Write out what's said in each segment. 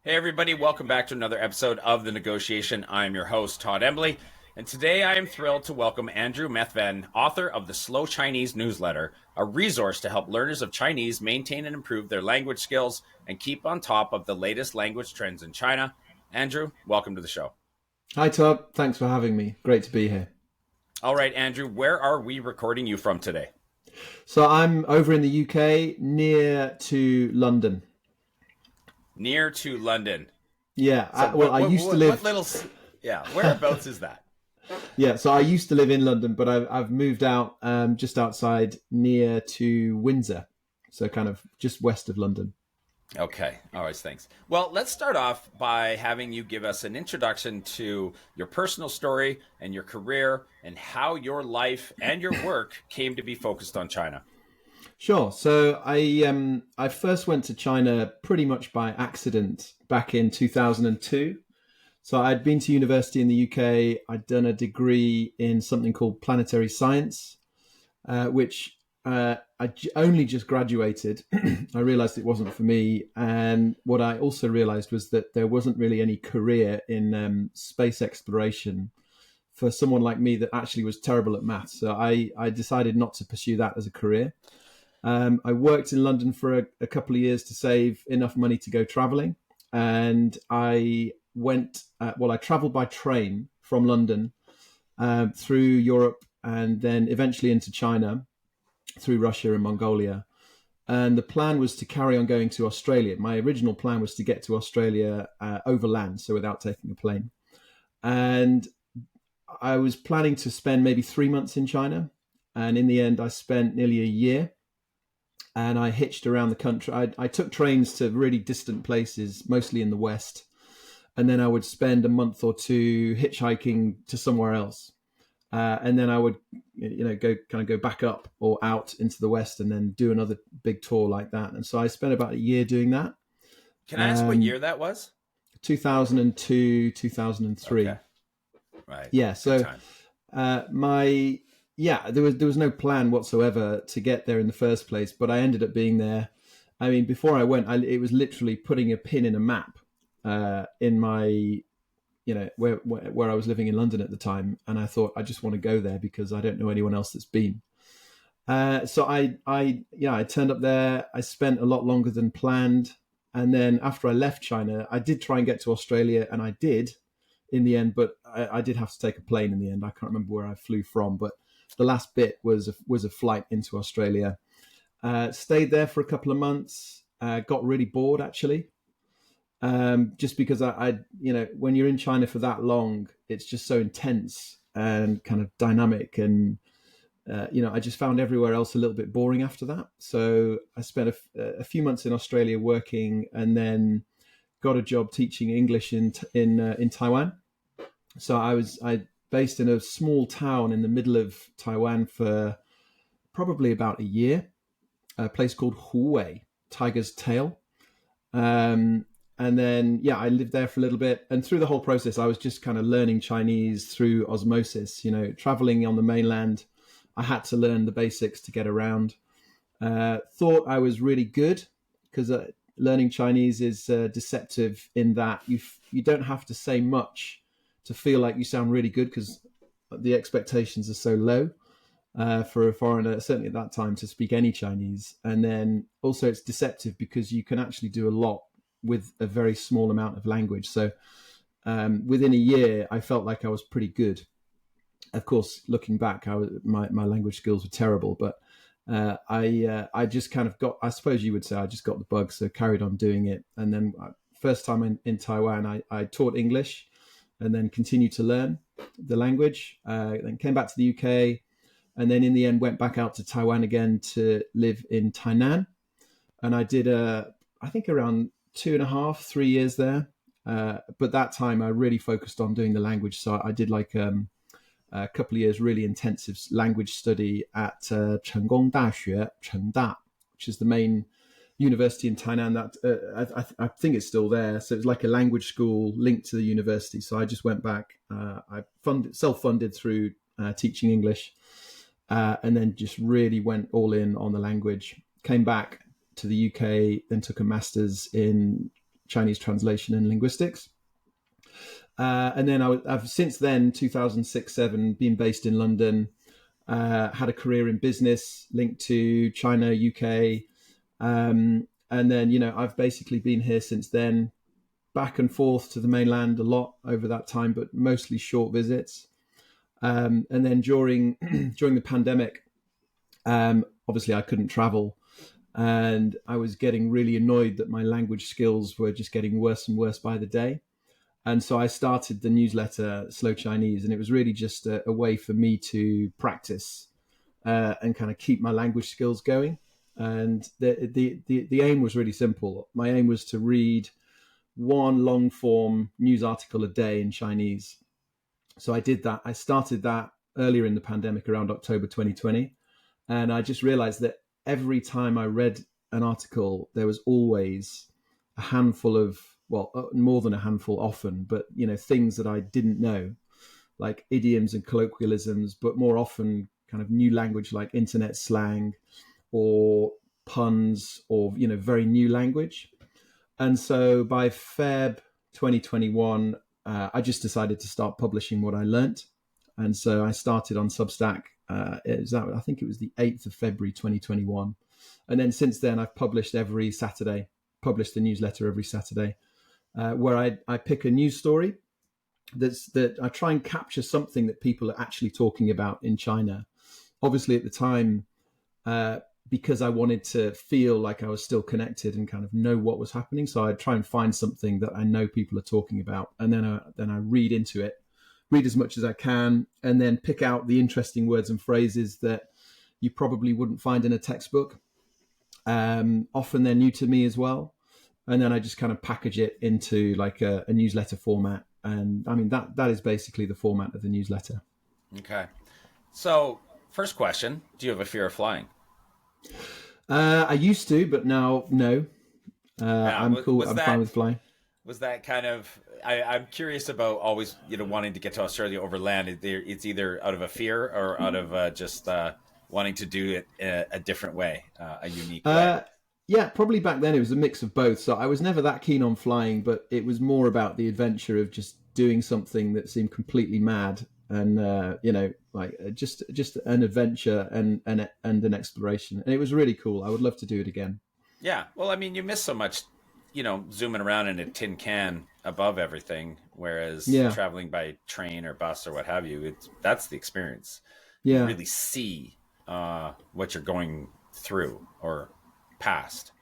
Hey, everybody, welcome back to another episode of The Negotiation. I'm your host, Todd Embley, and today I am thrilled to welcome Andrew Methven, author of the Slow Chinese newsletter, a resource to help learners of Chinese maintain and improve their language skills and keep on top of the latest language trends in China. Andrew, welcome to the show. Hi, Todd. Thanks for having me. Great to be here. All right, Andrew, where are we recording you from today? So I'm over in the UK, near to London. Near to London. Yeah. So, I used to what live. little, yeah, whereabouts is that? Yeah. So I used to live in London, but I've moved out just outside, near to Windsor. So kind of just west of London. Okay. All right. Thanks. Well, let's start off by having you give us an introduction to your personal story and your career and how your life and your work came to be focused on China. Sure. So I first went to China pretty much by accident back in 2002. So I'd been to university in the UK. I'd done a degree in something called planetary science, which only just graduated. I realized it wasn't for me. And what I also realized was that there wasn't really any career in space exploration for someone like me that actually was terrible at maths. So I decided not to pursue that as a career. I worked in London for a couple of years to save enough money to go traveling. And I traveled by train from London through Europe and then eventually into China through Russia and Mongolia. And the plan was to carry on going to Australia. My original plan was to get to Australia overland, so without taking a plane. And I was planning to spend maybe 3 months in China. And in the end, I spent nearly a year. And I hitched around the country. I took trains to really distant places, mostly in the West. And then I would spend a month or two hitchhiking to somewhere else. And then I would, go back up or out into the West and then do another big tour like that. And so I spent about a year doing that. Can I ask what Um, year that was? 2002, 2003. Okay. Right. Yeah. Good So time. my there was no plan whatsoever to get there in the first place, but I ended up being there. I mean, before I went, it was literally putting a pin in a map in my where I was living in London at the time, and I thought I just want to go there because I don't know anyone else that's been. So I turned up there. I spent a lot longer than planned, and then after I left China, I did try and get to Australia, and I did in the end, but I did have to take a plane in the end. I can't remember where I flew from, but the last bit was a flight into Australia. Stayed there for a couple of months. Got really bored actually, just because when you're in China for that long, it's just so intense and kind of dynamic, and I just found everywhere else a little bit boring after that. So I spent a few months in Australia working, and then got a job teaching English in Taiwan. So I based in a small town in the middle of Taiwan for probably about a year, a place called Huwei, Tiger's Tail. Um, and then, I lived there for a little bit. And through the whole process, I was just kind of learning Chinese through osmosis, traveling on the mainland. I had to learn the basics to get around. Thought I was really good because learning Chinese is deceptive in that you don't have to say much to feel like you sound really good because the expectations are so low for a foreigner, certainly at that time, to speak any Chinese. And then also it's deceptive because you can actually do a lot with a very small amount of language. So within a year, I felt like I was pretty good. Of course, looking back, my language skills were terrible, but I just kind of got, I suppose you would say, I just got the bug, so carried on doing it. And then first time in Taiwan, I taught English and then continued to learn the language. Then came back to the UK, and then in the end went back out to Taiwan again to live in Tainan. And I did I think around 2.5, 3 years there. But that time I really focused on doing the language. So I did like a couple of years really intensive language study at Chenggong Daxue, Chengda, which is the main university in Tainan. That I think it's still there. So it's like a language school linked to the university. So I just went back. I self-funded through teaching English, and then just really went all in on the language. Came back to the UK, then took a master's in Chinese translation and linguistics. And then I've since then, 2006-7, been based in London, had a career in business linked to China, UK. And then, I've basically been here since then, back and forth to the mainland a lot over that time, but mostly short visits. And then during the pandemic, obviously I couldn't travel, and I was getting really annoyed that my language skills were just getting worse and worse by the day. And so I started the newsletter Slow Chinese, and it was really just a way for me to practice and kind of keep my language skills going. And the aim was really simple. My aim was to read one long form news article a day in Chinese. So I did that. I started that earlier in the pandemic, around October 2020. And I just realized that every time I read an article, there was always a handful of, well, more than a handful often, but, things that I didn't know, like idioms and colloquialisms, but more often kind of new language like internet slang or puns or, very new language. And so by Feb 2021, I just decided to start publishing what I learnt. And so I started on Substack. I think it was the 8th of February 2021. And then since then, I've published every Saturday, published the newsletter every Saturday, where I pick a news story that I try and capture something that people are actually talking about in China. Obviously, at the time, because I wanted to feel like I was still connected and kind of know what was happening. So I'd try and find something that I know people are talking about. And then I read into it, read as much as I can, and then pick out the interesting words and phrases that you probably wouldn't find in a textbook. Often they're new to me as well. And then I just kind of package it into like a newsletter format. And I mean, that is basically the format of the newsletter. Okay. So, first question, do you have a fear of flying? I used to, but now, no. Yeah, I'm cool. was I'm fine that with flying. was that kind of I'm curious about always wanting to get to Australia overland. It's either out of a fear or out of just wanting to do it a different way, a unique way. Yeah, probably back then it was a mix of both. So I was never that keen on flying, but it was more about the adventure of just doing something that seemed completely mad, and just an adventure and an exploration. And it was really cool. I would love to do it again. Yeah, well, I mean, you miss so much, zooming around in a tin can above everything, whereas Yeah, traveling by train or bus or what have you, that's the experience. You yeah. really see what you're going through or past.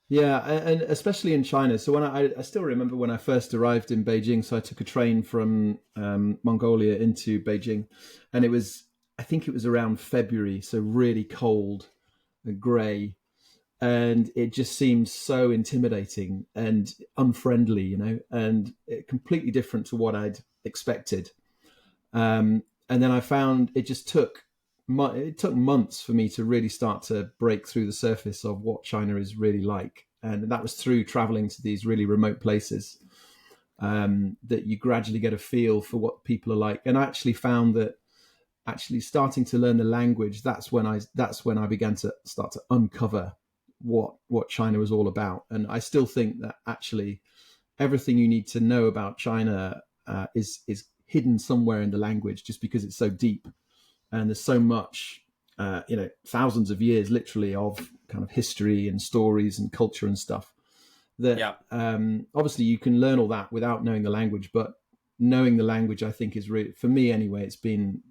Yeah, and especially in China. So when I still remember when I first arrived in Beijing. So I took a train from Mongolia into Beijing, and I think it was around February, so really cold and grey, and it just seemed so intimidating and unfriendly, and completely different to what I'd expected. And then I found it took months for me to really start to break through the surface of what China is really like. And that was through traveling to these really remote places, that you gradually get a feel for what people are like. And I actually found that actually starting to learn the language, that's when I began to start to uncover what China was all about. And I still think that actually everything you need to know about China is hidden somewhere in the language, just because it's so deep and there's so much, thousands of years literally of kind of history and stories and culture and stuff that Yeah. obviously you can learn all that without knowing the language. But knowing the language, I think, is really, for me anyway, it's been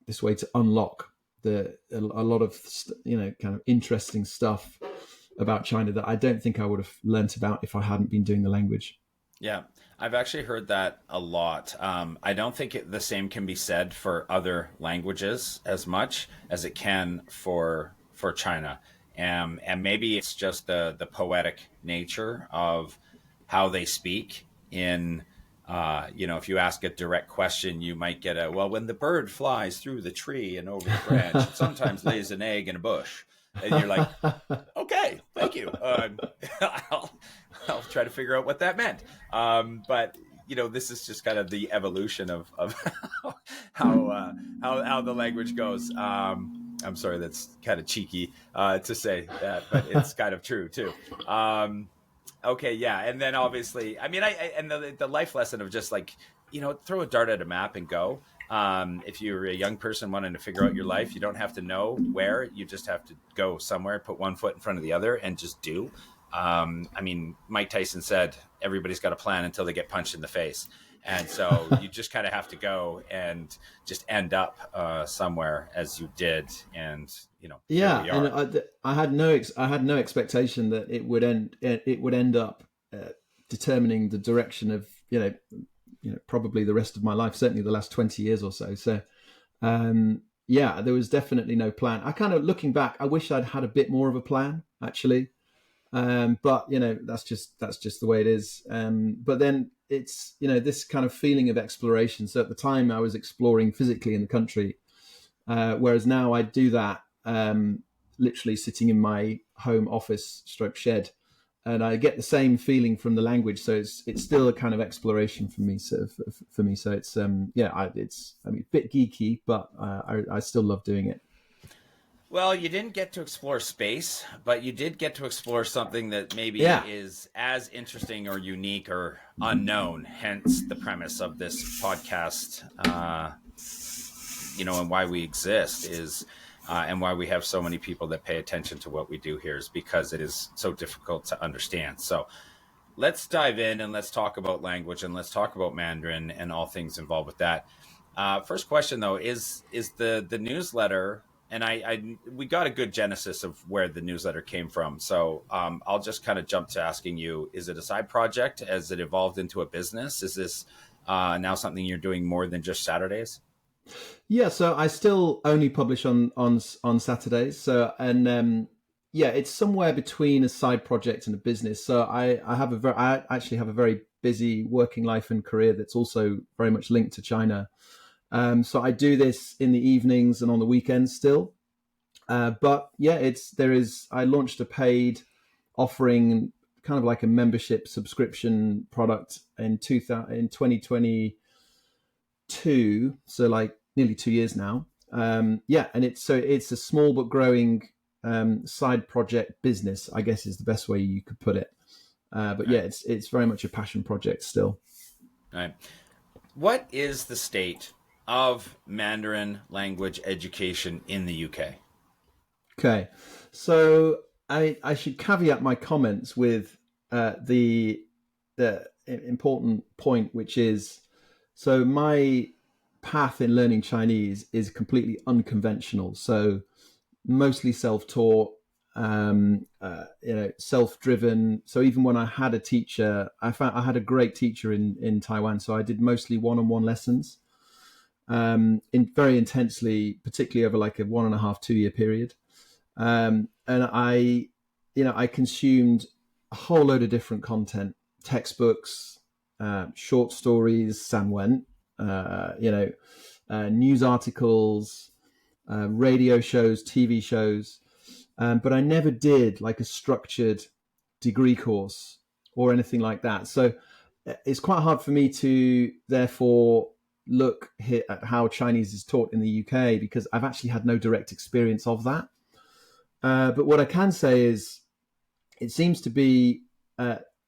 this way to unlock a lot of kind of interesting stuff about China that I don't think I would have learnt about if I hadn't been doing the language. Yeah, I've actually heard that a lot. I don't think the same can be said for other languages as much as it can for China, and maybe it's just the poetic nature of how they speak. If you ask a direct question, you might get well, when the bird flies through the tree and over the branch, it sometimes lays an egg in a bush, and you're like, okay, thank you. I'll, I'll try to figure out what that meant. But this is just kind of the evolution of how the language goes. I'm sorry, that's kind of cheeky to say that, but it's kind of true too. Okay, yeah, and then obviously, I mean, and the life lesson of just like throw a dart at a map and go. If you're a young person wanting to figure out your life, you don't have to know where. You just have to go somewhere, put one foot in front of the other, and just do. I mean, Mike Tyson said everybody's got a plan until they get punched in the face, and so you just kind of have to go and just end up somewhere as you did, and here Yeah, we and are. I had no expectation that it would end up determining the direction of probably the rest of my life, certainly the last 20 years or so. So yeah, there was definitely no plan. I kind of looking back, I wish I'd had a bit more of a plan actually. But that's just the way it is. But then it's this kind of feeling of exploration. So at the time I was exploring physically in the country, whereas now I do that literally sitting in my home office stroke shed, and I get the same feeling from the language. So it's still a kind of exploration for me. So for me, so it's it's a bit geeky, but I still love doing it. Well, you didn't get to explore space, but you did get to explore something that maybe Yeah, is as interesting or unique or unknown. Hence the premise of this podcast, and why we exist is, and why we have so many people that pay attention to what we do here is because it is so difficult to understand. So let's dive in and let's talk about language and let's talk about Mandarin and all things involved with that. First question though is the newsletter, and we got a good genesis of where the newsletter came from. So I'll just kind of jump to asking you: is it a side project? Has it evolved into a business? Is this now something you're doing more than just Saturdays? yeah. So I still only publish on Saturdays. So and yeah, it's somewhere between a side project and a business. So I actually have a very busy working life and career that's also very much linked to China. So I do this in the evenings and on the weekends still. But yeah, I launched a paid offering, kind of like a membership subscription product in 2022. So like nearly 2 years now. Yeah, and it's a small but growing side project business, I guess is the best way you could put it. But yeah, Right, it's very much a passion project still. right. What is the state of Mandarin language education in the UK? Okay, so I should caveat my comments with the important point, which is so my path in learning Chinese is completely unconventional. So mostly self-taught, self-driven. So even when I had a teacher, I found I had a great teacher in Taiwan. So I did mostly one-on-one lessons, in very intensely, particularly over like a 1.5 2 year period. And I consumed a whole load of different content, textbooks, short stories, Sanwen, news articles, radio shows, TV shows. But I never did like a structured degree course or anything like that. So it's quite hard for me to therefore look here at how Chinese is taught in the UK because I've actually had no direct experience of that. But what I can say is it seems to be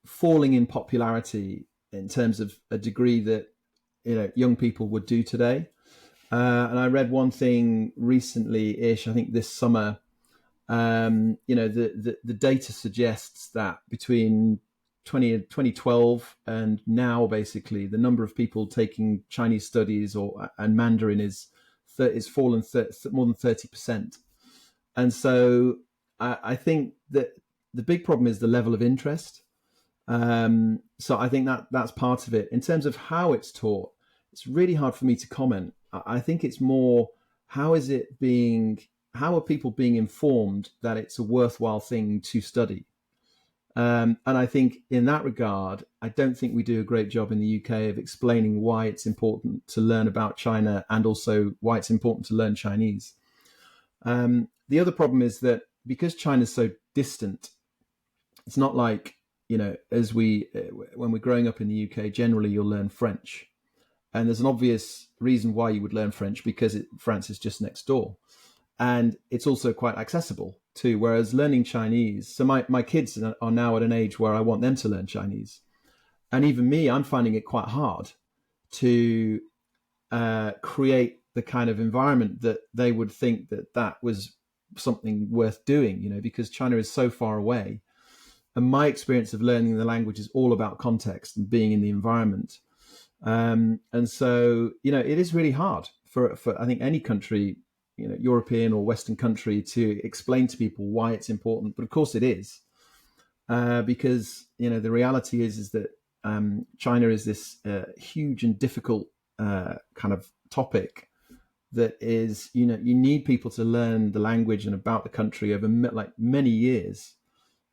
falling in popularity in terms of a degree that young people would do today. And I read one thing recently-ish, I think this summer. The data suggests that between 2012 and now, basically, the number of people taking Chinese studies and Mandarin is fallen more than 30%. And so I think that the big problem is the level of interest. So I think that's part of it. In terms of how it's taught, it's really hard for me to comment. I think it's more how is it being, how are people being informed that it's a worthwhile thing to study? And I think in that regard, I don't think we do a great job in the UK of explaining why it's important to learn about China and also why it's important to learn Chinese. The other problem is that because China's so distant, it's not like, as when we're growing up in the UK, generally you'll learn French. And there's an obvious reason why you would learn French because France is just next door. And it's also quite accessible. too. Whereas learning Chinese, so my kids are now at an age where I want them to learn Chinese, and even me, I'm finding it quite hard to create the kind of environment that they would think that that was something worth doing, because China is so far away. And my experience of learning the language is all about context and being in the environment. And so, it is really hard for I think any country, European or Western country, to explain to people why it's important. But of course it is, because, the reality is that China is this huge and difficult kind of topic that is, you need people to learn the language and about the country over many years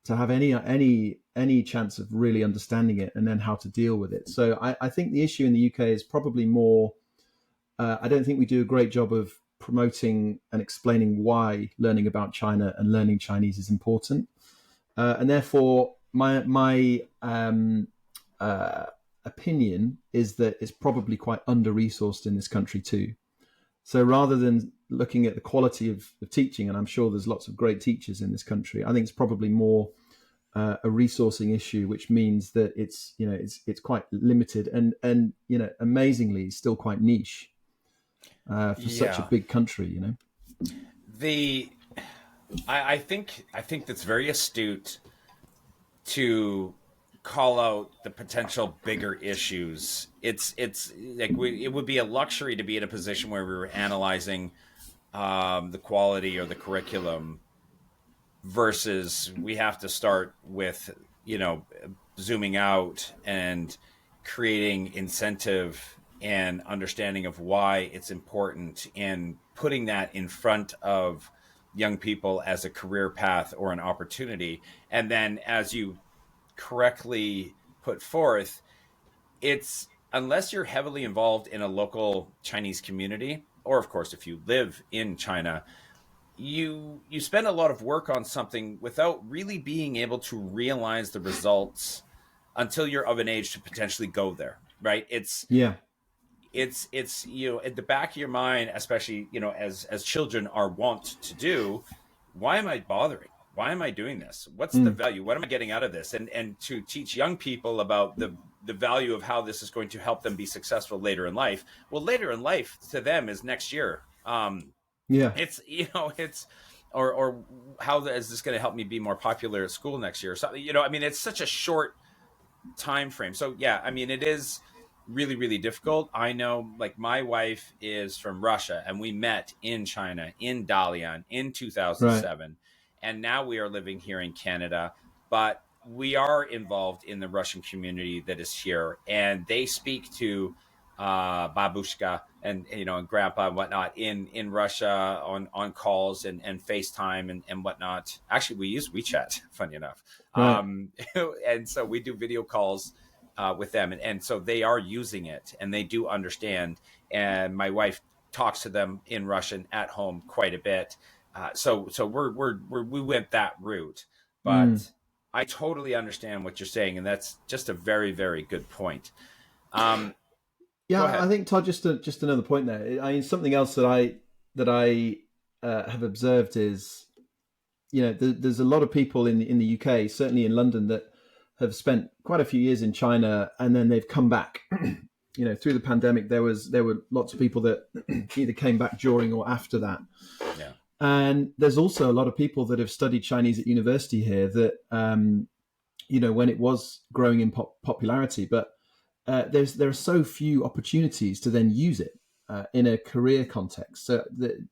to have any chance of really understanding it, and then how to deal with it. So I think the issue in the UK is probably more, I don't think we do a great job of promoting and explaining why learning about China and learning Chinese is important. And therefore, my opinion is that it's probably quite under-resourced in this country too. So rather than looking at the quality of teaching, and I'm sure there's lots of great teachers in this country, I think it's probably more a resourcing issue, which means that it's quite limited and amazingly still quite niche for such a Yeah. big country. The I think that's very astute to call out the potential bigger issues. It's like it would be a luxury to be in a position where we were analyzing the quality or the curriculum versus we have to start with zooming out and creating incentive and understanding of why it's important and putting that in front of young people as a career path or an opportunity. And then, as you correctly put forth, it's unless you're heavily involved in a local Chinese community, or of course if you live in China, you spend a lot of work on something without really being able to realize the results until you're of an age to potentially go there, right? Yeah. It's at the back of your mind, especially as children are wont to do. Why am I bothering? Why am I doing this? What's the value? What am I getting out of this? And to teach young people about the value of how this is going to help them be successful later in life. Well, later in life to them is next year. Yeah. It's it's or how is this going to help me be more popular at school next year? So I mean, it's such a short time frame. So yeah, I mean, it is really, really difficult. I know, like, my wife is from Russia, and we met in China, in Dalian, in Right. 2007, and now we are living here in Canada. But we are involved in the Russian community that is here, and they speak to babushka and grandpa and whatnot in Russia on calls and FaceTime and whatnot. Actually, we use WeChat, funny enough. Right. And so we do video calls with them, and so they are using it and they do understand. And my wife talks to them in Russian at home quite a bit. So we went that route, Mm. but I totally understand what you're saying, and that's just a very, very good point. Um, Go Yeah, I ahead. think Todd, just another point there. I mean, something else that I have observed is, there's a lot of people in the UK, certainly in London, that have spent quite a few years in China, and then they've come back. Through the pandemic, there were lots of people that either came back during or after that. Yeah. And there's also a lot of people that have studied Chinese at university here that, when it was growing in popularity, but there are so few opportunities to then use it in a career context. So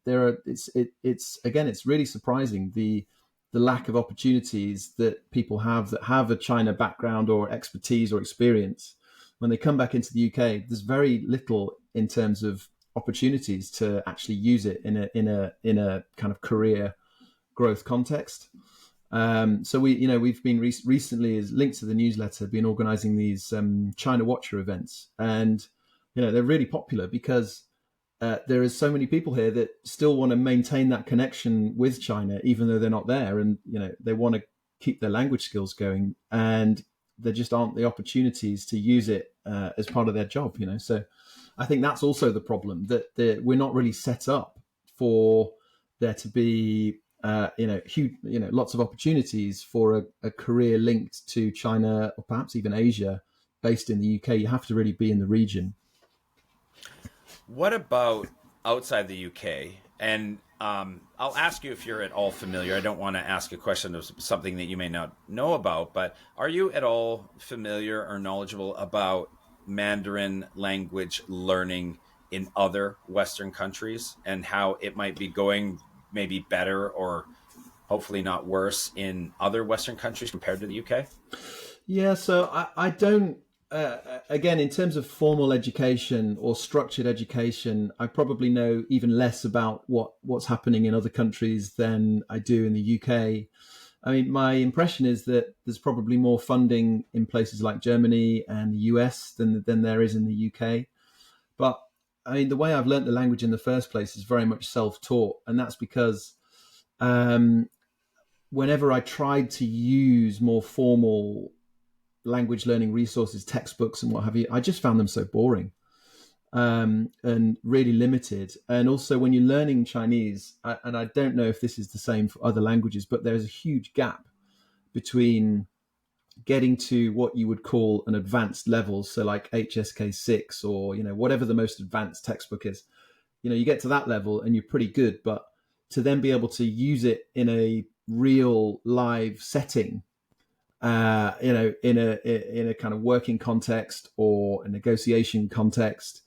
it's really surprising the lack of opportunities that people have that have a China background or expertise or experience. When they come back into the UK, there's very little in terms of opportunities to actually use it in a kind of career growth context. So we've been recently, as linked to the newsletter, been organising these China Watcher events, and they're really popular because there is so many people here that still want to maintain that connection with China, even though they're not there, and they want to keep their language skills going, and there just aren't the opportunities to use it as part of their job. So I think that's also the problem, that we're not really set up for there to be huge, lots of opportunities for a career linked to China or perhaps even Asia, based in the UK. You have to really be in the region. What about outside the UK? And I'll ask you if you're at all familiar. I don't want to ask a question of something that you may not know about, but are you at all familiar or knowledgeable about Mandarin language learning in other Western countries and how it might be going maybe better or hopefully not worse in other Western countries compared to the UK? Yeah, so I don't. Again, in terms of formal education or structured education, I probably know even less about what's happening in other countries than I do in the UK. I mean, my impression is that there's probably more funding in places like Germany and the US than there is in the UK. But I mean, the way I've learnt the language in the first place is very much self-taught, and that's because um, whenever I tried to use more formal language learning resources, textbooks, and what have you, I just found them so boring and really limited. And also, when you're learning Chinese, and I don't know if this is the same for other languages, but there's a huge gap between getting to what you would call an advanced level, so like HSK 6 or whatever the most advanced textbook is. You get to that level and you're pretty good, but to then be able to use it in a real live setting, in a kind of working context or a negotiation context,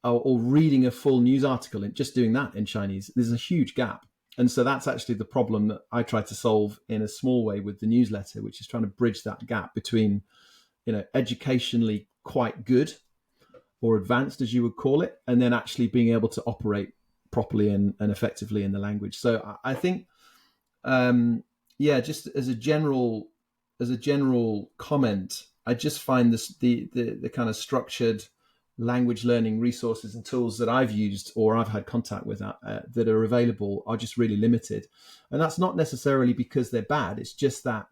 or reading a full news article and just doing that in Chinese, there's a huge gap. And so that's actually the problem that I try to solve in a small way with the newsletter, which is trying to bridge that gap between, educationally quite good or advanced, as you would call it, and then actually being able to operate properly and effectively in the language. So I think, just as a general comment, I just find this the kind of structured language learning resources and tools that I've used or I've had contact with that are available are just really limited. And that's not necessarily because they're bad. It's just that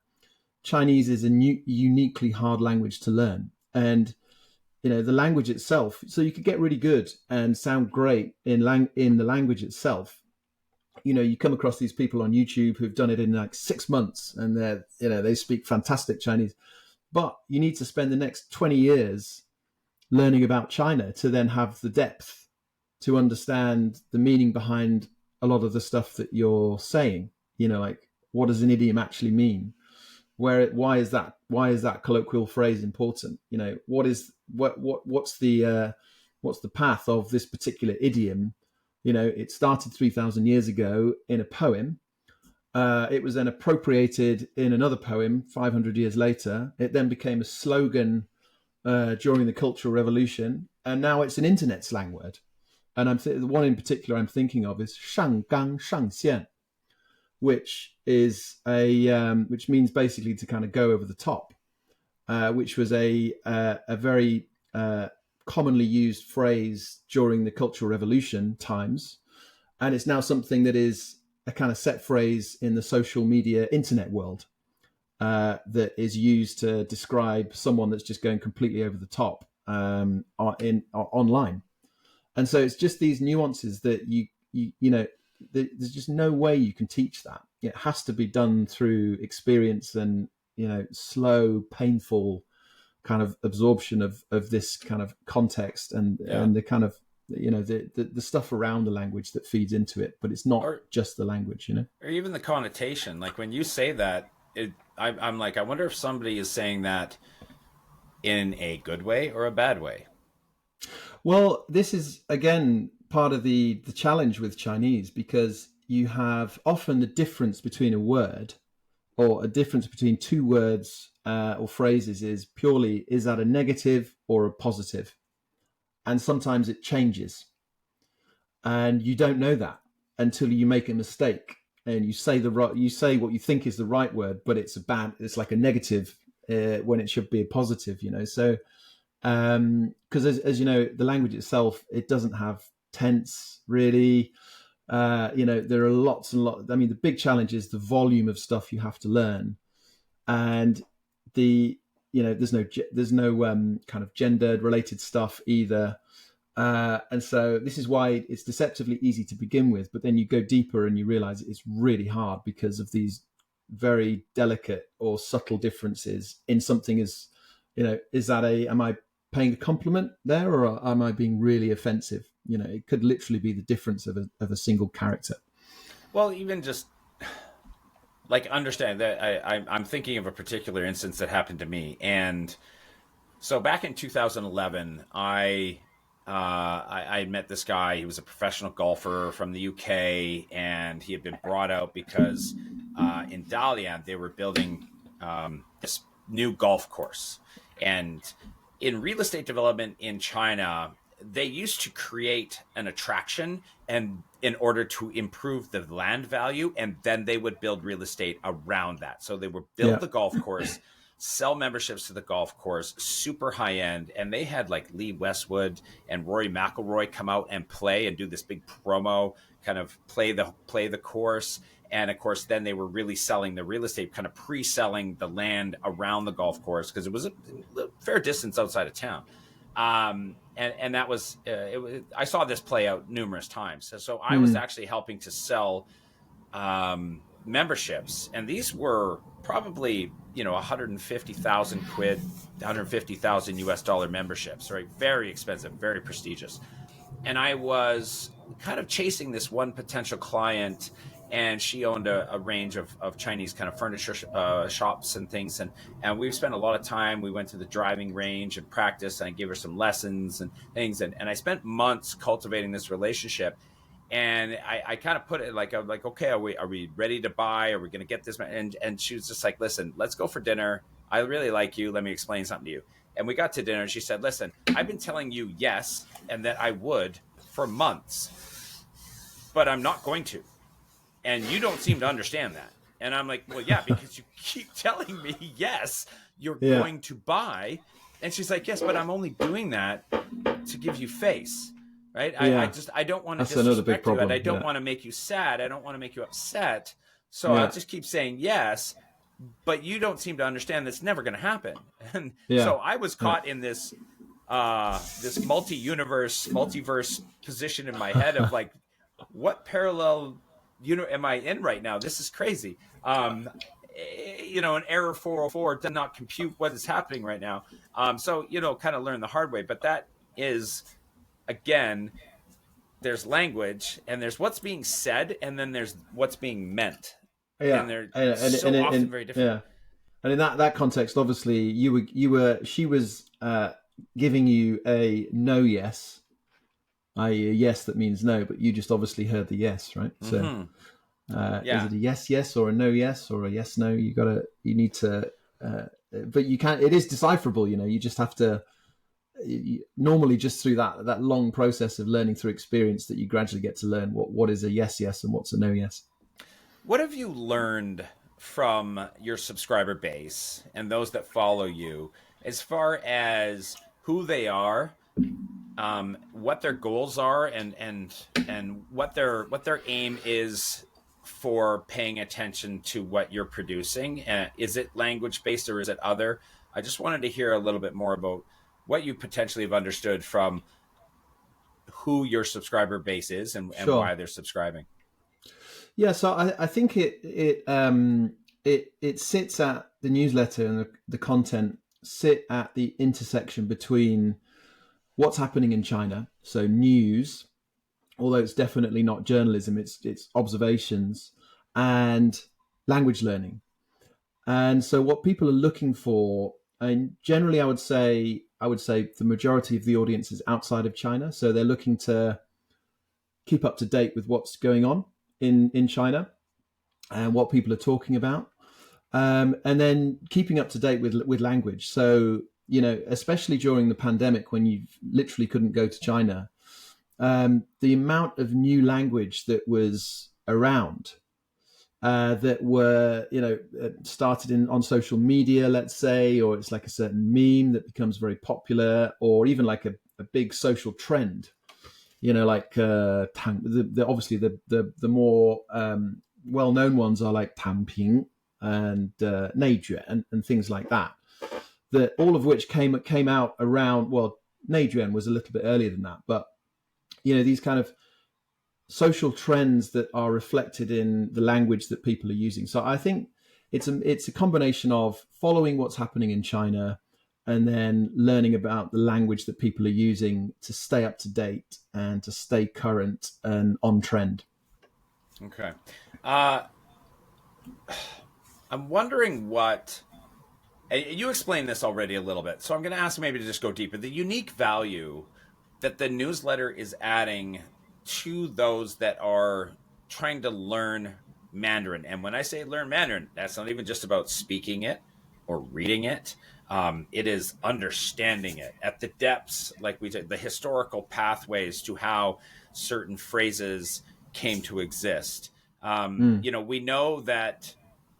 Chinese is a uniquely hard language to learn. And, the language itself, so you could get really good and sound great in the language itself. You come across these people on YouTube who've done it in like 6 months and they speak fantastic Chinese, but you need to spend the next 20 years learning about China to then have the depth to understand the meaning behind a lot of the stuff that you're saying. Like, what does an idiom actually mean? Why is that colloquial phrase important? What's the path of this particular idiom? It started 3,000 years ago in a poem. It was then appropriated in another poem 500 years later. It then became a slogan during the Cultural Revolution, and now it's an internet slang word. And the one in particular I'm thinking of is 上纲上线, which means basically to kind of go over the top, which was a very commonly used phrase during the Cultural Revolution times, and it's now something that is a kind of set phrase in the social media internet world, that is used to describe someone that's just going completely over the top online. And so it's just these nuances that there's just no way you can teach that. It has to be done through experience and slow, painful kind of absorption of this kind of context and the kind of the stuff around the language that feeds into it. But it's not just the language, or even the connotation. Like when you say that, I'm like, I wonder if somebody is saying that in a good way or a bad way. Well, this is again part of the challenge with Chinese, because you have often the difference between a word or a difference between two words or phrases is that a negative or a positive? And sometimes it changes. And you don't know that until you make a mistake and you say what you think is the right word, but it's like a negative when it should be a positive, So, because as you know, the language itself, it doesn't have tense really. There are lots and lots. I mean, the big challenge is the volume of stuff you have to learn, and there's no kind of gendered related stuff either. And so this is why it's deceptively easy to begin with, but then you go deeper and you realize it's really hard because of these very delicate or subtle differences in something as, am I paying a compliment there, or am I being really offensive? It could literally be the difference of a single character. Well, even just like understand that I'm thinking of a particular instance that happened to me. And so back in 2011, I met this guy. He was a professional golfer from the UK, and he had been brought out because in Dalian they were building this new golf course. And in real estate development in China, they used to create an attraction and in order to improve the land value, and then they would build real estate around that. So they would build the golf course, sell memberships to the golf course, super high end, and they had like Lee Westwood and Rory McIlroy come out and play and do this big promo, kind of play the course. And of course, then they were really selling the real estate, kind of pre-selling the land around the golf course because it was a fair distance outside of town. And that was, I saw this play out numerous times. So I was actually helping to sell memberships, and these were probably 150,000 quid, 150,000 US dollar memberships, right? Very expensive, very prestigious. And I was kind of chasing this one potential client, and she owned a range of Chinese kind of furniture shops and things. And we've spent a lot of time. We went to the driving range and practiced, and I gave her some lessons and things. And I spent months cultivating this relationship. And I kind of put it like, I'm like, okay, are we ready to buy? Are we going to get this? And she was just like, listen, let's go for dinner. I really like you. Let me explain something to you. And we got to dinner, and she said, listen, I've been telling you yes, and that I would for months, but I'm not going to. And you don't seem to understand that. And I'm like, well, yeah, because you keep telling me, yes, you're going to buy. And she's like, yes, but I'm only doing that to give you face. Right. Yeah. I don't want to disrespect you, and I don't want to make you sad. I don't want to make you upset. So I just keep saying yes, but you don't seem to understand that's never going to happen. And so I was caught in this multiverse position in my head of like, what parallel am I in right now? This is crazy. An error 404 did not compute what is happening right now. So kind of learn the hard way. But that is, again, there's language, and there's what's being said, and then there's what's being meant. Yeah, and they're often very different. Yeah, and in that context, obviously, she was giving you a no yes, i.e. a yes that means no, but you just obviously heard the yes, right? So is it a yes or a no yes or a yes no? You need to, but you can't. It is decipherable. You just have to. Normally, just through that long process of learning through experience, that you gradually get to learn what is a yes and what's a no yes. What have you learned from your subscriber base and those that follow you as far as who they are, what their goals are, and what their aim is for paying attention to what you're producing? Is it language based or is it other? I just wanted to hear a little bit more about what you potentially have understood from who your subscriber base is and why they're subscribing. Yeah, so I think it sits at the newsletter, and the content sit at the intersection between what's happening in China, so news, although it's definitely not journalism, it's observations, and language learning. And so what people are looking for, and generally I would say the majority of the audience is outside of China, so they're looking to keep up to date with what's going on in China and what people are talking about, and then keeping up to date with language. So especially during the pandemic, when you literally couldn't go to China, the amount of new language that was around, that were started on social media, let's say, or it's like a certain meme that becomes very popular, or even like a big social trend. Like obviously the more well-known ones are like Tanping and Neijue and things like that. That all of which came out around, well, Neijuan was a little bit earlier than that, but these kind of social trends that are reflected in the language that people are using. So I think it's a combination of following what's happening in China and then learning about the language that people are using to stay up to date and to stay current and on trend. Okay. Uh, I'm wondering what you explained this already a little bit, so I'm going to ask maybe to just go deeper. The unique value that the newsletter is adding to those that are trying to learn Mandarin. And when I say learn Mandarin, that's not even just about speaking it or reading it. It is understanding it at the depths, like we did, the historical pathways to how certain phrases came to exist. Mm. We know that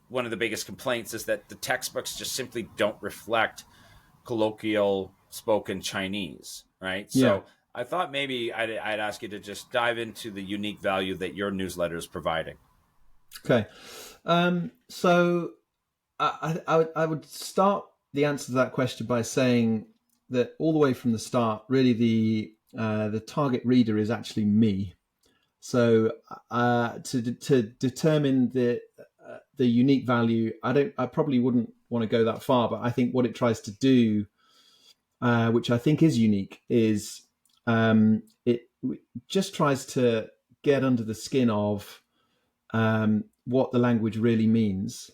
one of the biggest complaints is that the textbooks just simply don't reflect colloquial spoken Chinese, right? Yeah. So I thought maybe I'd ask you to just dive into the unique value that your newsletter is providing. Okay. So I would start the answer to that question by saying that all the way from the start, really the target reader is actually me. So to determine the unique value, I probably wouldn't want to go that far, but I think what it tries to do, which I think is unique, is it just tries to get under the skin of what the language really means,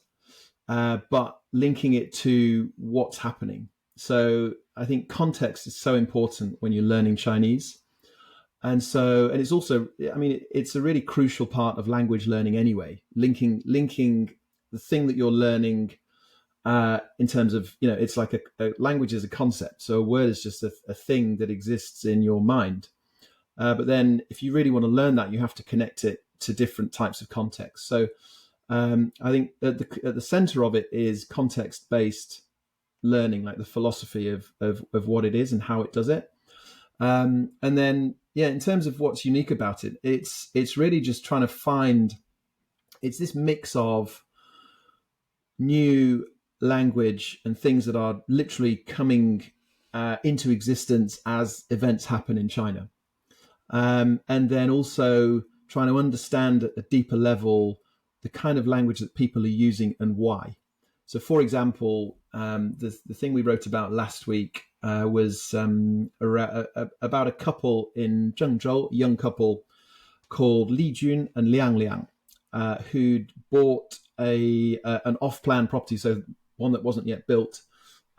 but linking it to what's happening. So I think context is so important when you're learning Chinese. And it's also, I mean, it's a really crucial part of language learning anyway, linking the thing that you're learning in terms of, it's like a language is a concept. So a word is just a thing that exists in your mind. But then if you really want to learn that, you have to connect it to different types of context. So I think at the center of it is context-based learning, like the philosophy of what it is and how it does it. And then, in terms of what's unique about it, it's really just trying to find, it's this mix of new language and things that are literally coming into existence as events happen in China. And then also trying to understand at a deeper level the kind of language that people are using and why. So, for example, the thing we wrote about last week was about a couple in Zhengzhou, a young couple called Li Jun and Liang Liang, who'd bought an off-plan property, so one that wasn't yet built,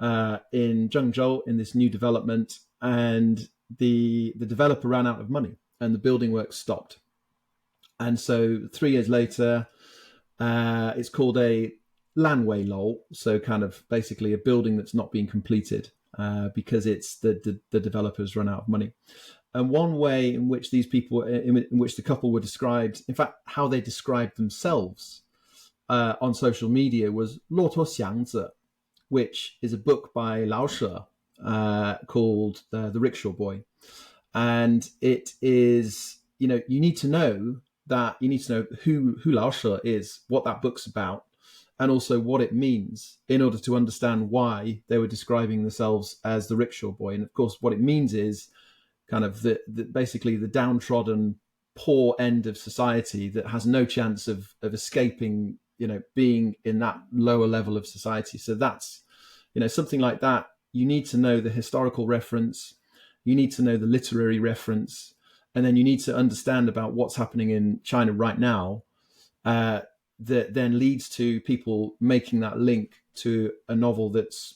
in Zhengzhou in this new development, and the developer ran out of money and the building work stopped. And so 3 years later, it's called a Lanwei Lol, so kind of basically a building that's not being completed because it's the developers run out of money. And one way in which these people, in which the couple were described, in fact, how they described themselves on social media was 骆驼祥子, which is a book by Lao She called The Rickshaw Boy. And it is, you need to know who Lao She is, what that book's about, and also what it means in order to understand why they were describing themselves as the rickshaw boy. And of course, what it means is kind of basically the downtrodden, poor end of society that has no chance of escaping, being in that lower level of society. So that's, something like that. You need to know the historical reference, you need to know the literary reference, and then you need to understand about what's happening in China right now. That then leads to people making that link to a novel that's,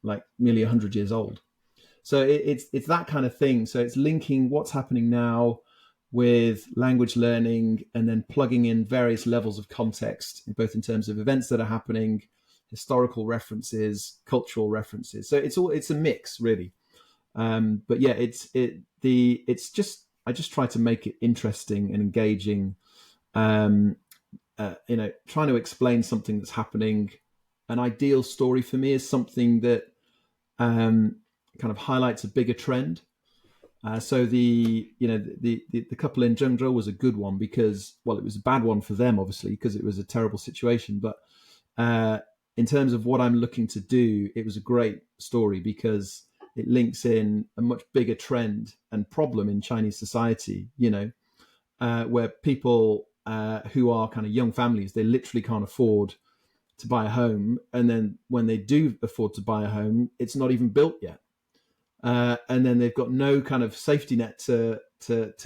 like nearly 100 years old. So it's that kind of thing. So it's linking what's happening now with language learning and then plugging in various levels of context, both in terms of events that are happening, historical references, cultural references. So it's a mix, really. But yeah, I just try to make it interesting and engaging. Trying to explain something that's happening. An ideal story for me is something that kind of highlights a bigger trend. So the couple in Zhengzhou was a good one because, well, it was a bad one for them, obviously, because it was a terrible situation. But in terms of what I'm looking to do, it was a great story because it links in a much bigger trend and problem in Chinese society, where people who are kind of young families, they literally can't afford to buy a home. And then when they do afford to buy a home, it's not even built yet. And then they've got no kind of safety net to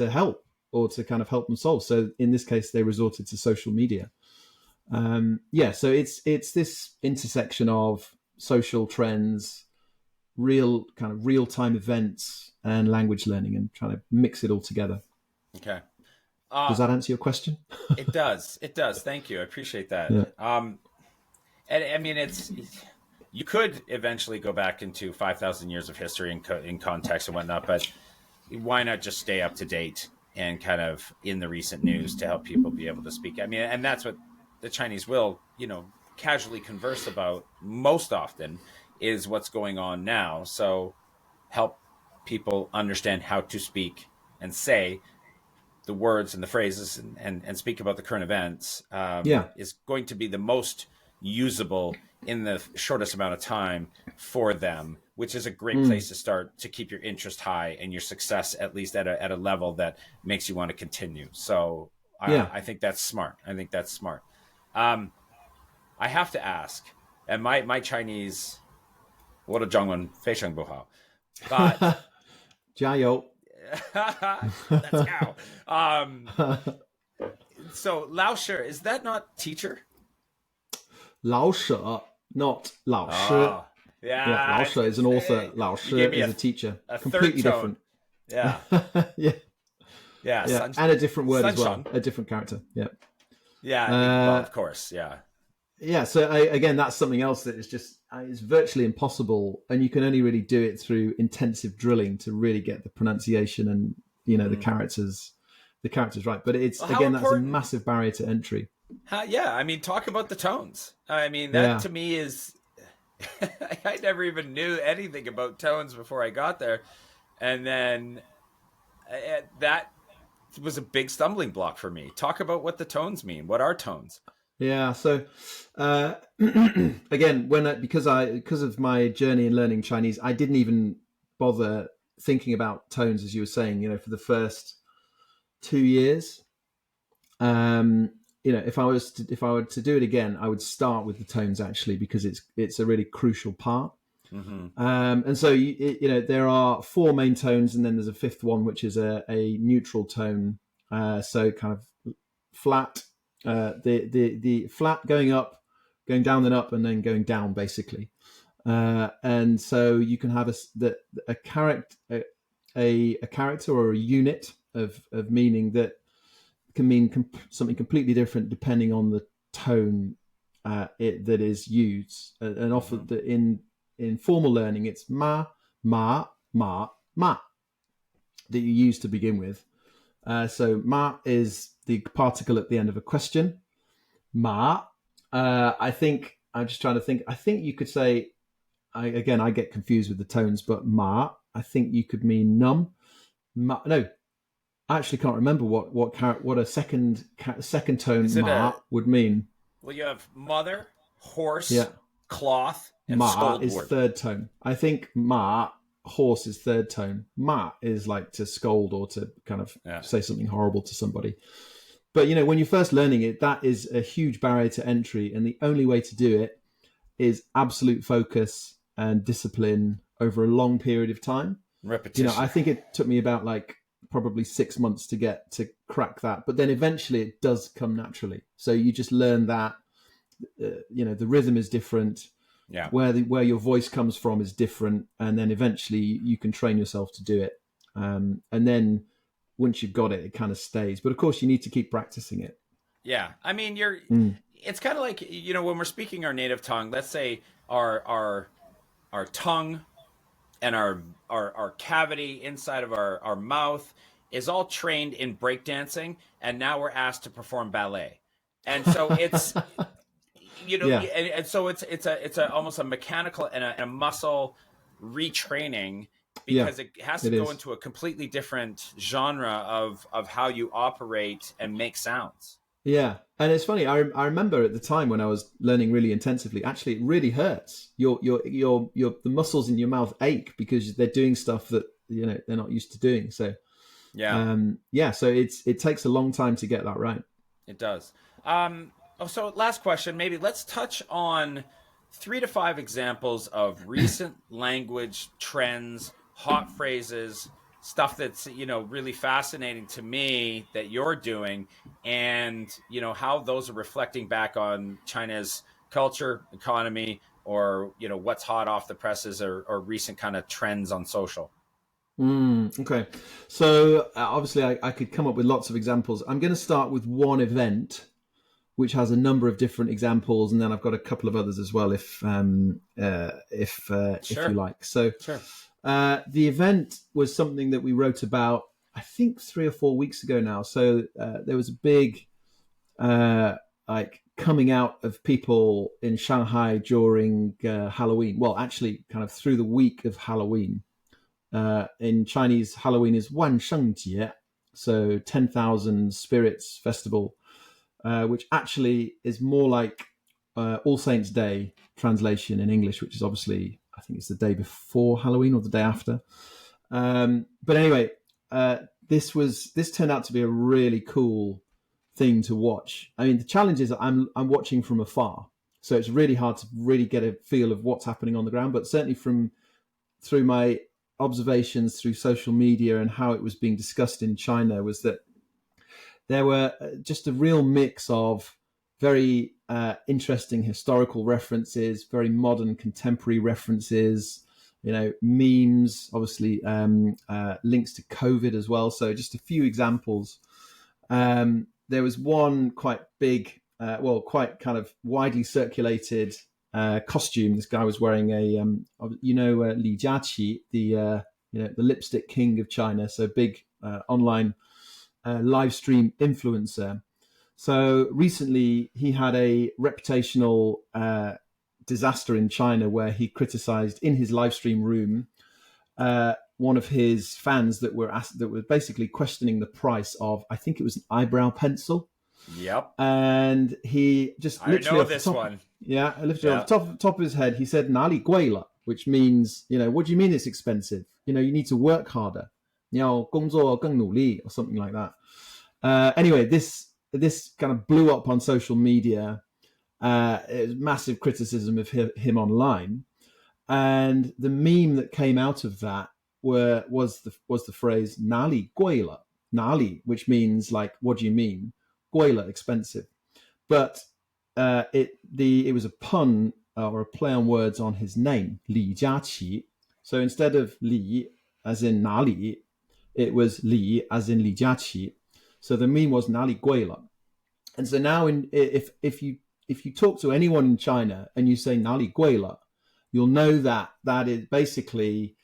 help or to kind of help them solve. So in this case, they resorted to social media. So it's this intersection of social trends, real time events, and language learning, and trying to mix it all together. Okay. Does that answer your question? It does. It does. Thank you. I appreciate that. Yeah. And I mean, you could eventually go back into 5,000 years of history in context and whatnot, but why not just stay up to date and kind of in the recent news to help people be able to speak? I mean, and that's what the Chinese will, casually converse about most often, is what's going on now. So help people understand how to speak and say the words and the phrases and speak about the current events is going to be the most usable in the shortest amount of time for them, which is a great place to start to keep your interest high and your success at least at a level that makes you want to continue. So I think that's smart. I have to ask, and my Chinese, 我的中文非常不好, but 加油. let's go. So Lao Shi, is that not teacher? 老舍, not 老师. Yeah, Lao Shi is an author. Lao Shi is a teacher. Completely different. Yeah. Yeah. And a different word as well. A different character. Yeah. Yeah. Well, of course. Yeah. Yeah. So again, that's something else that is just it's virtually impossible, and you can only really do it through intensive drilling to really get the pronunciation and the characters right. But it's that's a massive barrier to entry. I mean, talk about the tones. I mean, that to me is. I never even knew anything about tones before I got there, and then that was a big stumbling block for me. Talk about what the tones mean. What are tones? Yeah. So again, because of my journey in learning Chinese, I didn't even bother thinking about tones, as you were saying. For the first 2 years, if I were to do it again, I would start with the tones actually, because it's a really crucial part. Mm-hmm. And so there are 4 main tones, and then there's a 5th one, which is a neutral tone. So kind of flat, the flat going up, going down, then up, and then going down, basically. And so you can have a character or a unit of meaning that can mean something completely different depending on the tone that is used. And often in formal learning, it's ma, ma, ma, ma that you use to begin with. So ma is the particle at the end of a question. Ma, I think, I'm just trying to think, I think you could say, I get confused with the tones, but ma, I think you could mean num. Ma, no, I actually can't remember what a second tone ma would mean. Well, you have mother, horse, cloth, and ma scold is word. 3rd tone. I think ma, horse, is 3rd tone. Ma is like to scold or to kind of say something horrible to somebody. But when you're first learning it, that is a huge barrier to entry, and the only way to do it is absolute focus and discipline over a long period of time. Repetition. I think it took me about probably 6 months to crack that, but then eventually it does come naturally. So you just learn that the rhythm is different, where your voice comes from is different, and then eventually you can train yourself to do it, and then once you've got it, it kind of stays. But of course you need to keep practicing it. I mean, it's kind of like when we're speaking our native tongue, let's say our tongue and our cavity inside of our mouth is all trained in breakdancing, and now we're asked to perform ballet. And so it's and so it's almost a mechanical and a muscle retraining, because it has to go into a completely different genre of how you operate and make sounds. Yeah, and it's funny. I remember at the time when I was learning really intensively. Actually, it really hurts. Your the muscles in your mouth ache because they're doing stuff that they're not used to doing. So Yeah, yeah, so it takes a long time to get that right. it does. So last question, maybe let's touch on 3 to 5 examples of recent language trends, hot phrases, stuff that's really fascinating to me that you're doing, and how those are reflecting back on China's culture, economy, or what's hot off the presses, or recent kind of trends on social. Okay, so obviously I could come up with lots of examples. I'm going to start with one event which has a number of different examples, and then I've got a couple of others as well, if you Sure, like. So sure. the event was something that we wrote about, I think 3 or 4 weeks ago now. So there was a big uh, like coming out of people in Shanghai during Halloween. Well, actually, kind of through the week of Halloween. In Chinese, Halloween is Wan Sheng Jie, so 10,000 Spirits Festival, which actually is more like All Saints Day translation in English, which is obviously, I think it's the day before Halloween or the day after. But anyway, this turned out to be a really cool thing to watch. I mean, the challenge is that I'm watching from afar, so it's really hard to really get a feel of what's happening on the ground. But certainly from through my observations through social media and how it was being discussed in China was that there were just a real mix of very interesting historical references, very modern contemporary references, memes, obviously links to COVID as well. So just a few examples. There was one quite big, quite kind of widely circulated costume. This guy was wearing Li Jiaqi, the lipstick king of China, so big online live stream influencer. So recently, he had a reputational disaster in China where he criticized in his live stream room one of his fans that were basically questioning the price of, I think it was an eyebrow pencil, Yep, and he just I literally know off the this top, one. yeah, literally off Yeah. the top of his head, he said "nali guila," which means, what do you mean it's expensive? You need to work harder. 你要工作更努力 or something like that. Anyway, this kind of blew up on social media. It was massive criticism of him online, and the meme that came out of that was the phrase "nali guila," "nali," which means like, what do you mean? Guila, expensive. But it was a pun or a play on words on his name, Li Jiaqi. So instead of Li as in Nali, it was Li as in Li Jiaqi. So the meme was Nali Guila. And so now, if you talk to anyone in China and you say Nali Guila, you'll know that that is basically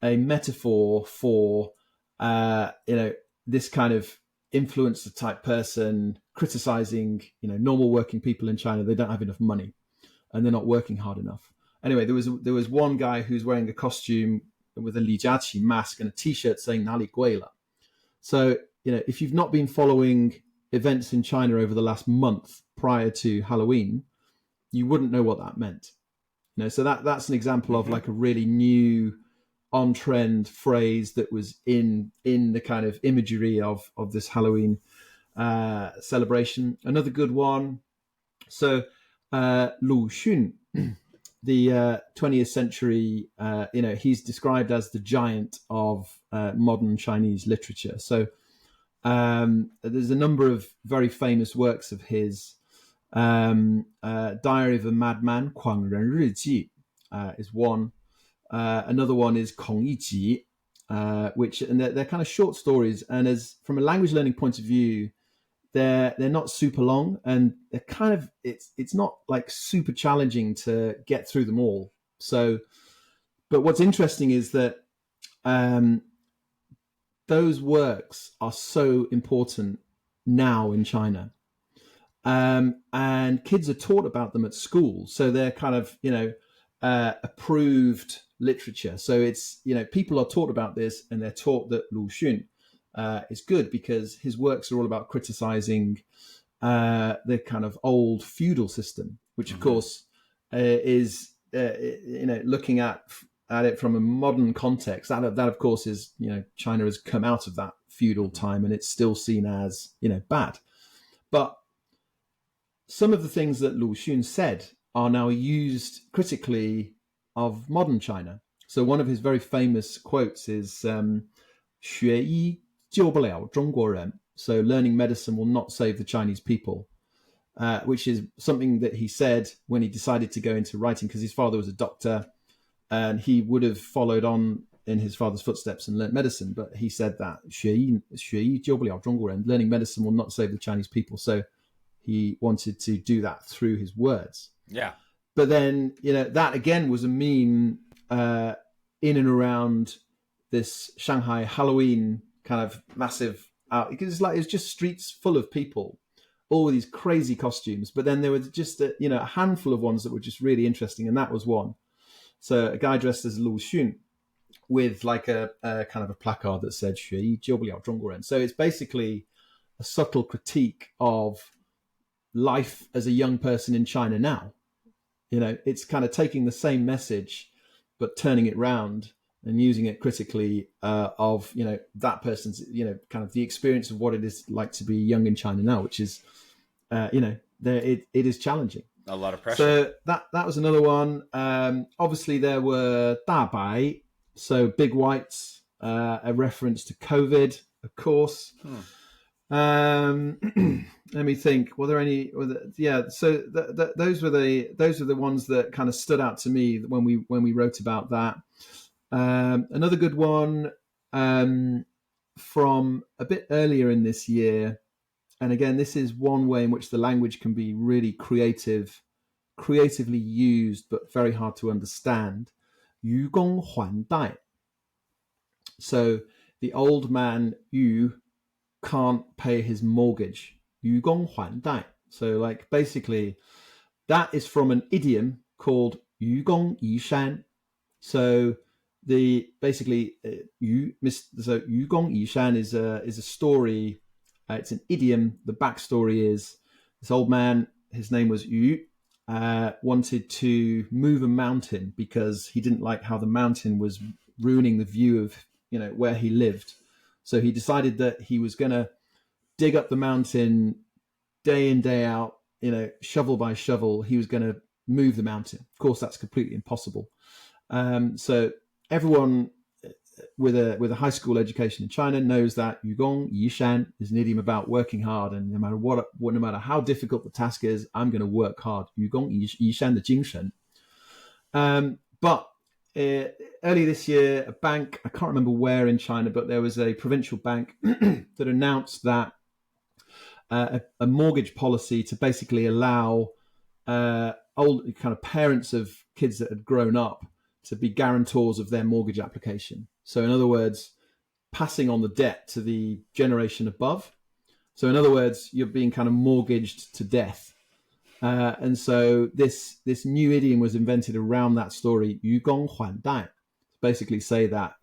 a metaphor for this kind of influencer type person criticizing normal working people in China. They don't have enough money and they're not working hard enough. Anyway, there was one guy who's wearing a costume with a Li Jiaqi mask and a T-shirt saying Nali Guila. So if you've not been following events in China over the last month prior to Halloween, you wouldn't know what that meant. So that's an example of Mm-hmm. like a really new on trend phrase that was in the kind of imagery of this Halloween celebration. Another good one. So Lu Xun, the 20th century, he's described as the giant of modern Chinese literature. So there's a number of very famous works of his. Diary of a Madman, 狂人日记, is one. Another one is 孔乙己, which and they're kind of short stories. And as from a language learning point of view, they're not super long, and they're kind of it's not like super challenging to get through them all. So, but what's interesting is that um, those works are so important now in China. And kids are taught about them at school, so they're kind of approved literature. So it's people are taught about this, and they're taught that Lu Xun is good because his works are all about criticizing the kind of old feudal system, which of course is looking at it from a modern context. That of course is China has come out of that feudal time and it's still seen as bad. But some of the things that Lu Xun said are now used critically of modern China. So one of his very famous quotes is 学医救不了中国人. So learning medicine will not save the Chinese people, which is something that he said when he decided to go into writing, because his father was a doctor and he would have followed on in his father's footsteps and learnt medicine. But he said that 学医救不了中国人, learning medicine will not save the Chinese people. So he wanted to do that through his words. Yeah. But then, that again was a meme in and around this Shanghai Halloween kind of massive because it's just streets full of people, all these crazy costumes. But then there was just a handful of ones that were just really interesting, and that was one. So a guy dressed as Lu Xun with like a kind of a placard that said 学医救不了中国人. So it's basically a subtle critique of life as a young person in China now. It's kind of taking the same message but turning it round and using it critically of that person's kind of the experience of what it is like to be young in China now, which is it is challenging. A lot of pressure. So that was another one. Obviously there were 大白, so big whites, a reference to COVID, of course. Let me think. Were there any? So those were the ones that kind of stood out to me when we wrote about that. Another good one from a bit earlier in this year, and again, this is one way in which the language can be really creatively used, but very hard to understand. 愚公还贷. So the old man Yu can't pay his mortgage. 愚公还贷. So like basically that is from an idiom called 愚公移山. So the basically 愚公移山 is a story. It's an idiom. The backstory is this old man, his name was Yu, wanted to move a mountain because he didn't like how the mountain was ruining the view of where he lived. So he decided that he was going to dig up the mountain day in, day out, shovel by shovel. He was going to move the mountain. Of course, that's completely impossible. So everyone with a high school education in China knows that 愚公移山 is an idiom about working hard, and no matter how difficult the task is, I'm going to work hard. 愚公移山的精神. But earlier this year, a bank, I can't remember where in China, but there was a provincial bank that announced that a mortgage policy to basically allow old kind of parents of kids that had grown up to be guarantors of their mortgage application. So in other words, passing on the debt to the generation above. So in other words, you're being kind of mortgaged to death. And so this new idiom was invented around that story, 愚公还贷, to basically say that,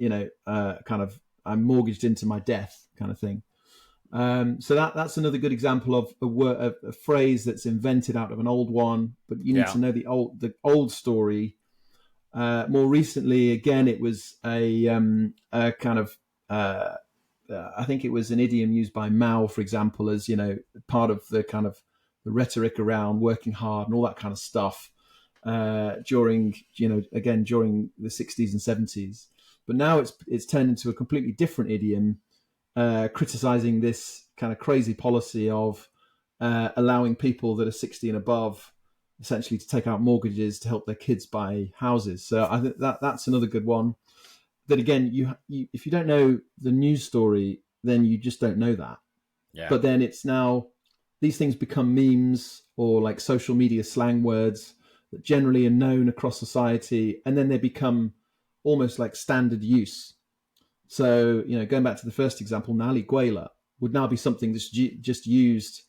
kind of I'm mortgaged into my death kind of thing. So that's another good example of a phrase that's invented out of an old one, but you need to know the old story. More recently, again, it was a kind of I think it was an idiom used by Mao, for example, as part of the kind of the rhetoric around working hard and all that kind of stuff during during the 60s and 70s. But now it's turned into a completely different idiom, criticizing this kind of crazy policy of allowing people that are 60 and above essentially to take out mortgages to help their kids buy houses. So I think that's another good one. That again, you if you don't know the news story, then you just don't know that. Yeah. But then it's now these things become memes or like social media slang words that generally are known across society, and then they become almost like standard use. So going back to the first example, Nali Guela would now be something that's just used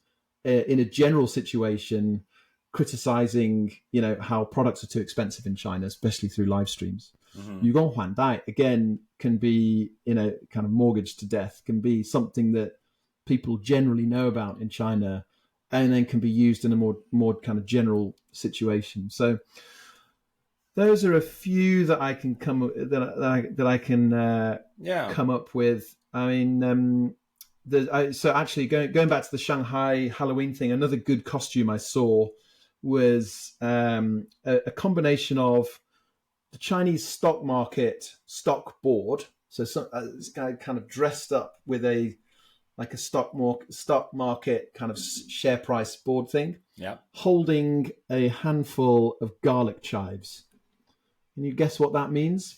in a general situation, criticizing how products are too expensive in China, especially through live streams. 愚公还贷 again can be kind of mortgaged to death, can be something that people generally know about in China, and then can be used in a more kind of general situation. So those are a few that I can come up with. I mean, so actually going back to the Shanghai Halloween thing, another good costume I saw was a combination of the Chinese stock market stock board. So this guy kind of dressed up with a stock market kind of share price board thing, holding a handful of garlic chives. Can you guess what that means?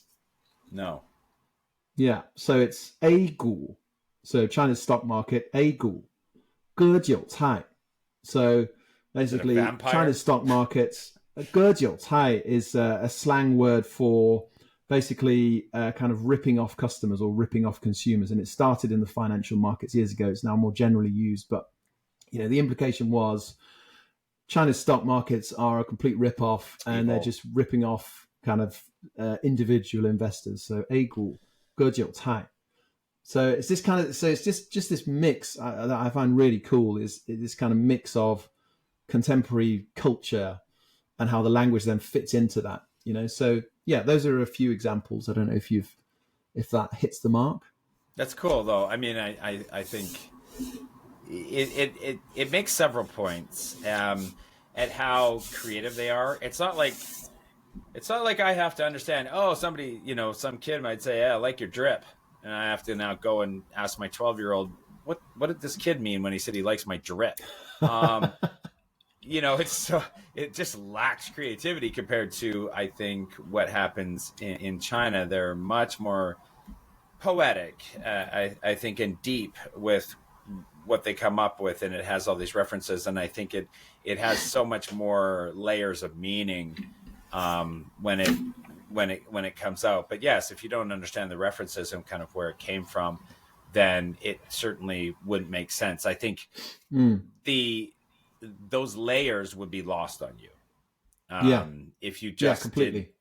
No. Yeah, so it's A gu. So China's stock market, A gu, 割韭菜. So basically, China's stock markets, 割韭菜 is a slang word for basically kind of ripping off customers or ripping off consumers. And it started in the financial markets years ago. It's now more generally used. But, the implication was China's stock markets are a complete rip-off, and they're just ripping off kind of individual investors. So A股割韭菜. So it's this kind of, so it's just this mix that I find really cool, is this kind of mix of contemporary culture and how the language then fits into that, So yeah, those are a few examples. I don't know if that hits the mark. That's cool though. I mean, I think it makes several points at how creative they are. It's not like I have to understand, somebody, some kid might say, I like your drip. And I have to now go and ask my 12-year-old, what did this kid mean when he said he likes my drip? It just lacks creativity compared to, I think, what happens in China. They're much more poetic, I think, and deep with what they come up with, and it has all these references, and I think it has so much more layers of meaning when it comes out. But yes, if you don't understand the references and kind of where it came from, then it certainly wouldn't make sense. I think those layers would be lost on you. If you just completely.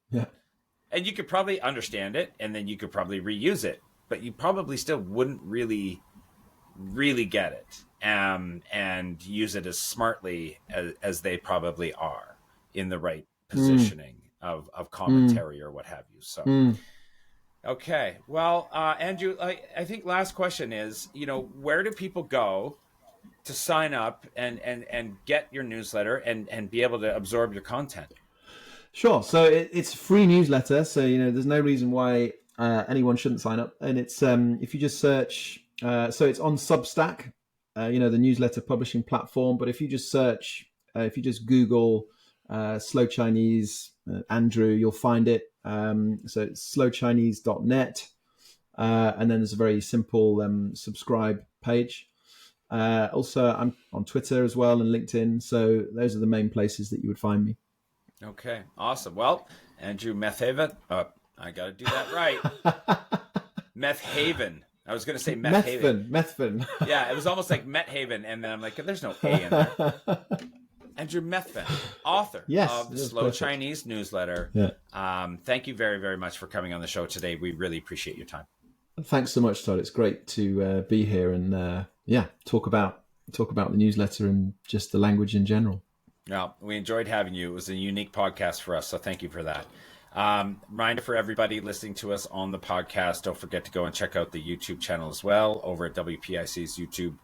And you could probably understand it, and then you could probably reuse it, but you probably still wouldn't really get it and use it as smartly as they probably are in the right positioning of commentary or what have you. So, okay. Well, Andrew, I think last question is, where do people go to sign up and get your newsletter and be able to absorb your content? Sure. So it's a free newsletter. So, there's no reason why anyone shouldn't sign up. And it's, if you just search, so it's on Substack, the newsletter publishing platform. But if you just search, if you just Google Slow Chinese Andrew, you'll find it. So it's slowchinese.net. And then there's a very simple subscribe page. Also, I'm on Twitter as well and LinkedIn. So those are the main places that you would find me. Okay, awesome. Well, Andrew Methven, I got to do that right. Methven. I was going to say Methven. Yeah, it was almost like Methaven, and then I'm like, there's no A in there. Andrew Methven, author of the Slow Chinese newsletter. Yeah. Thank you very, very much for coming on the show today. We really appreciate your time. Thanks so much, Todd. It's great to be here and talk about the newsletter and just the language in general. Well, we enjoyed having you. It was a unique podcast for us, so thank you for that. Reminder for everybody listening to us on the podcast, don't forget to go and check out the YouTube channel as well over at WPIC's YouTube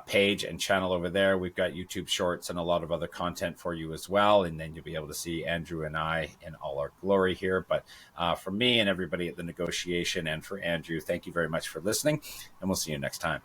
page and channel over there. We've got YouTube shorts and a lot of other content for you as well, and then you'll be able to see Andrew and I in all our glory here. But for me and everybody at The Negotiation, and for Andrew, thank you very much for listening, and we'll see you next time.